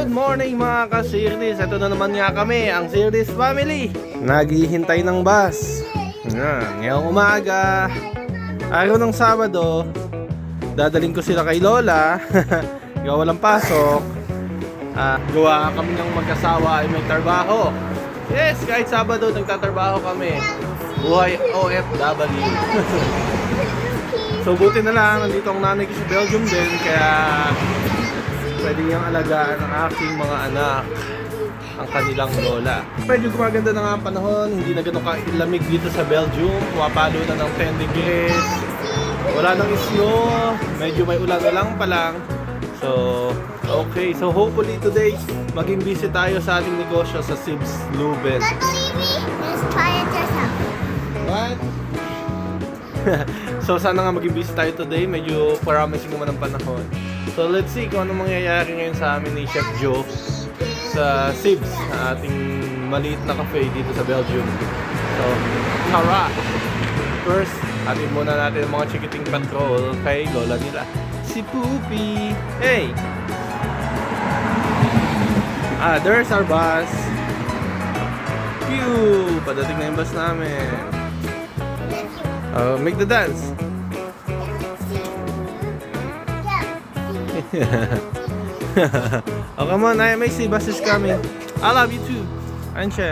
Good morning mga ka-Sirdis. Ito na naman nga kami, ang Sirdis family. Naghihintay ng bus. Ngayong umaga, araw ng Sabado, dadaling ko sila kay Lola. Gawa walang pasok. Gawa kami ng mag-asawa ay may trabaho. Yes, kahit Sabado nagtatrabaho kami. Buhay OFW. So buti na lang, nandito ang nanay ko sa Belgium din, kaya pwede niyang alagaan ang aking mga anak, ang kanilang lola. Medyo gumaganda na nga ang panahon, hindi na ganun ka-lamig dito sa Belgium. Pumapalo na ng 10 degrees. Wala nang isyo, medyo may ulan na lang pa lang. So, okay. So hopefully today, maging busy tayo sa ating negosyo sa Sibs Leuven. Don't believe me? Just try it yourself. What? So sana nga maging busy tayo today. Medyo promising naman ang panahon. So let's see kung anong mangyayari ngayon sa amin ni Chef Joe sa Sibs, na ating maliit na cafe dito sa Belgium. So, tara! First, atin muna natin ang mga chikiting patrol kay lola nila. Si Poopy! Hey! There's our bus. Phew! Padating na yung bus namin. Make the dance. Oh, come on, I may see buses coming. I love you too. Anche.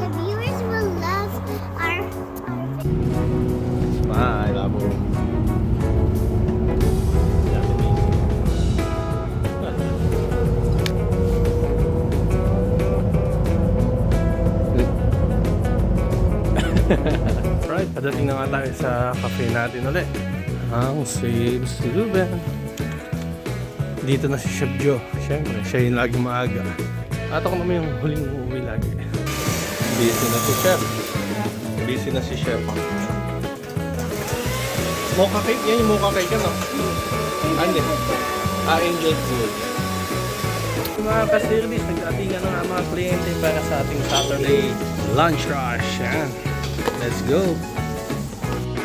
The viewers will love our I love you. Right, padating na nga tayo sa cafe natin ulit. Ang Sibs Leuven. Dito na si Chef Joe. Siyempre, siya yung lagi maaga. At ako naman yung huling uuwi lagi. Busy na si Chef. Busy na si Chef. Mocha cake? Yan yung mocha cake, ano? Hindi. Angel food. Mga ka-service, nag-atingan na nga mga kliyente para sa ating Saturday lunch rush. Yan. Let's go!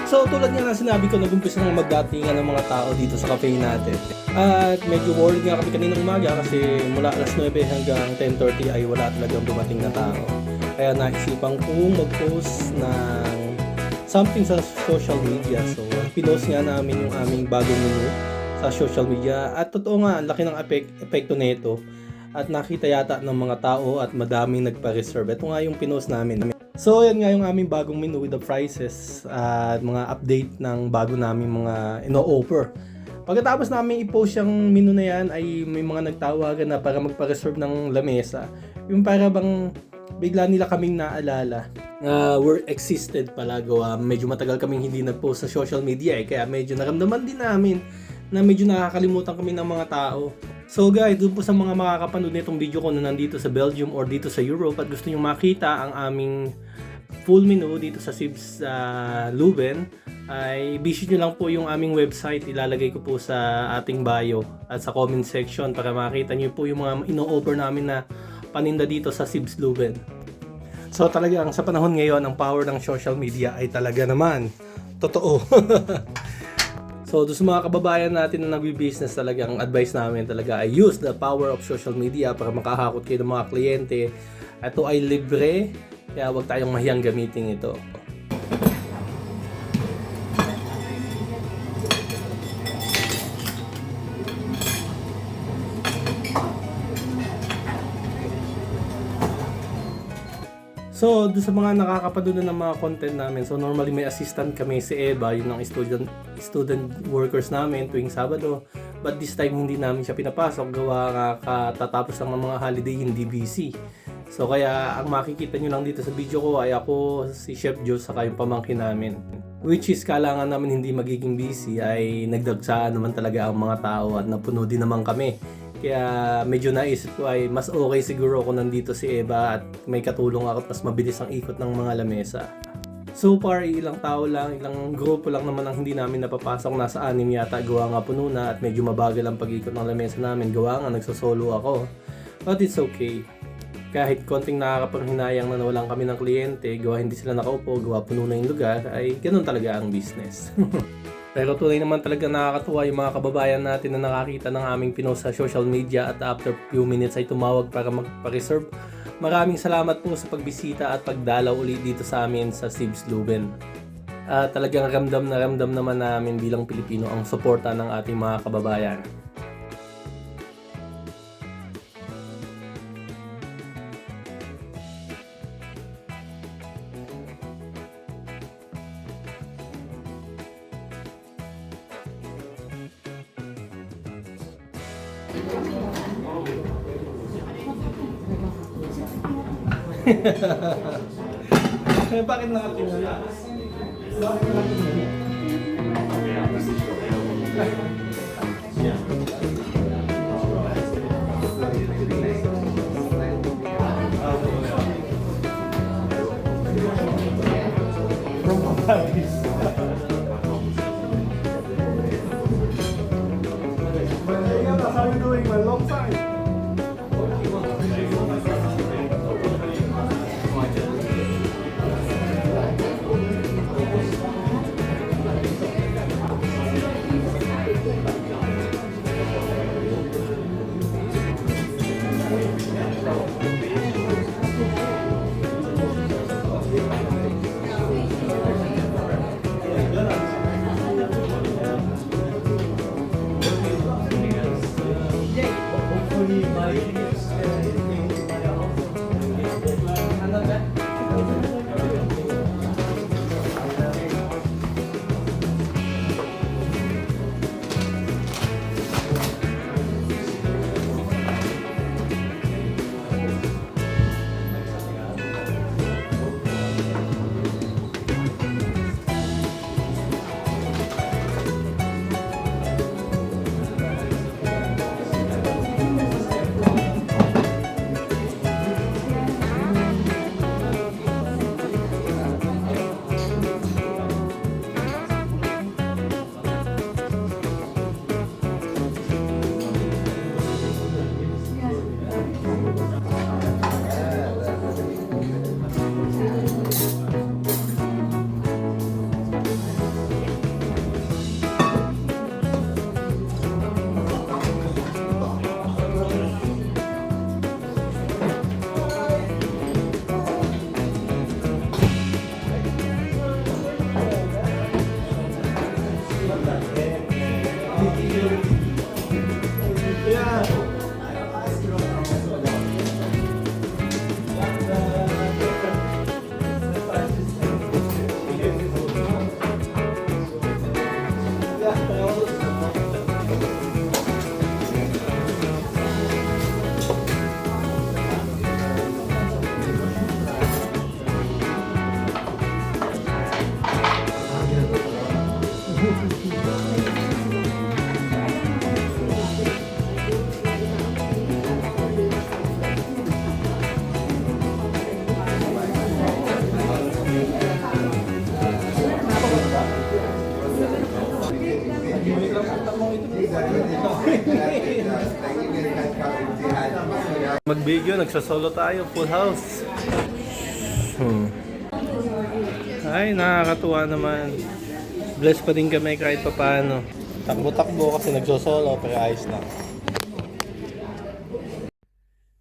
So tulad nga na sinabi ko, nag-umpisa nang magdatingan ng mga tao dito sa cafe natin. At medyo worried nga kami kaninang umaga kasi mula alas 9 hanggang 10:30 ay wala talagang dumating na tao. Kaya naisipan kong mag-post ng something sa social media. So pinost nga namin yung aming bagong menu sa social media. At totoo nga, ang laki ng epekto nito. At nakita yata ng mga tao at madaming nagpa-reserve. Ito nga yung pinost namin. So yan nga yung aming bagong menu with the prices at mga update ng bago namin mga ino-offer. Pagkatapos namin i-post yung menu na yan ay may mga nagtawagan na para magpa-reserve ng lamesa. Yung para bang bigla nila kaming naalala na we're existed pala, gawa medyo matagal kaming hindi nag-post sa social media kaya medyo naramdaman din namin na medyo nakakalimutan kami ng mga tao. So guys, doon po sa mga makakapanood nitong video ko na nandito sa Belgium or dito sa Europe at gusto nyo makita ang aming full menu dito sa Sibs Leuven, ay visit nyo lang po yung aming website. Ilalagay ko po sa ating bio at sa comment section para makita nyo po yung mga ino-offer namin na paninda dito sa Sibs Leuven. So talagang sa panahon ngayon, ang power ng social media ay talaga naman totoo. So, doon sa mga kababayan natin na nagbi-business, talagang advice namin talaga ay use the power of social media para makahakot kayo ng mga kliyente. Ito ay libre, kaya huwag tayong mahiyang gamitin ito. So, doon sa mga nakakapanood ng mga content namin, so normally may assistant kami, si Eva, yun ang student workers namin tuwing Sabado. But this time hindi namin siya pinapasok, gawa nga katatapos ng mga holiday, hindi busy. So kaya ang makikita nyo lang dito sa video ko ay ako, si Chef Joe, saka yung pamangkin namin. Which is kailangan namin hindi magiging busy ay nagdagsaan naman talaga ang mga tao at napuno din naman kami. Kaya medyo naisip ko ay mas okay siguro kung nandito si Eva at may katulong ako at mas mabilis ang ikot ng mga lamesa. So far, ilang tao lang, ilang grupo lang naman ang hindi namin napapasok. Nasa 6 yata, gawa nga puno na at medyo mabagal ang pag-ikot ng lamesa namin. Gawa nga nagsosolo ako. But it's okay. Kahit konting nakakapanghinayang na nawalan kami ng kliyente, gawa hindi sila nakaupo, gawa puno na yung lugar, ay ganun talaga ang business. Pero tunay naman talaga nakakatuwa yung mga kababayan natin na nakakita ng aming pinost sa social media at after few minutes ay tumawag para magpa-reserve. Maraming salamat po sa pagbisita at pagdalaw ulit dito sa amin sa Sibs Luben. Talagang ramdam na ramdam naman namin bilang Pilipino ang suporta ng ating mga kababayan. Bakit nakatingala? Bakit nakatingala? How are you doing, my long time? Mag-video, nagsasolo tayo, full house. Ay, nakakatuwa naman. Blessed pa din kami kahit papaano. Takbo-takbo kasi nagsosolo, pero ayos lang.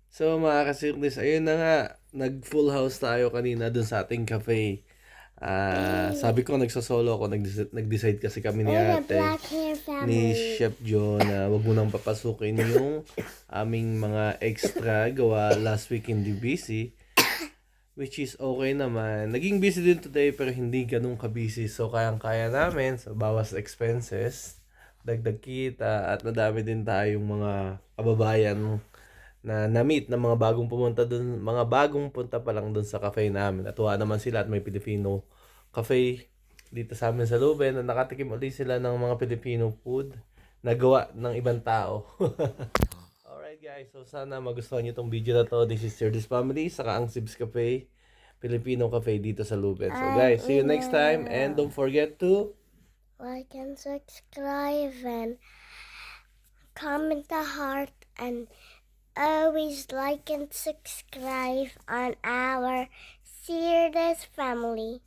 So mga kasirnis, ayun na nga. Nag-full house tayo kanina dun sa ating cafe. Sabi ko nagsosolo ako, nag-decide kasi kami ni ate, ni Chef John na wag mo nang papasukin yung aming mga extra gawa last week hindi busy, which is okay naman. Naging busy din today pero hindi ganun ka-busy, so kayang-kaya namin, so bawas expenses, dagdag kita, at madami din tayong mga kababayan na na-meet na mga bagong pumunta dun, mga bagong punta pa lang dun sa cafe namin. Natuwa naman sila at may Filipino cafe dito sa amin sa Luben na nakatikim ulit sila ng mga Filipino food na gawa ng ibang tao. Alright guys, so sana magustuhan nyo itong video na to. This is Sirlis Family, saka ang Sibs Cafe, Filipino cafe dito sa Luben. So guys, see you next time and don't forget to like and subscribe and comment a heart and always like and subscribe on our Sirlis Family.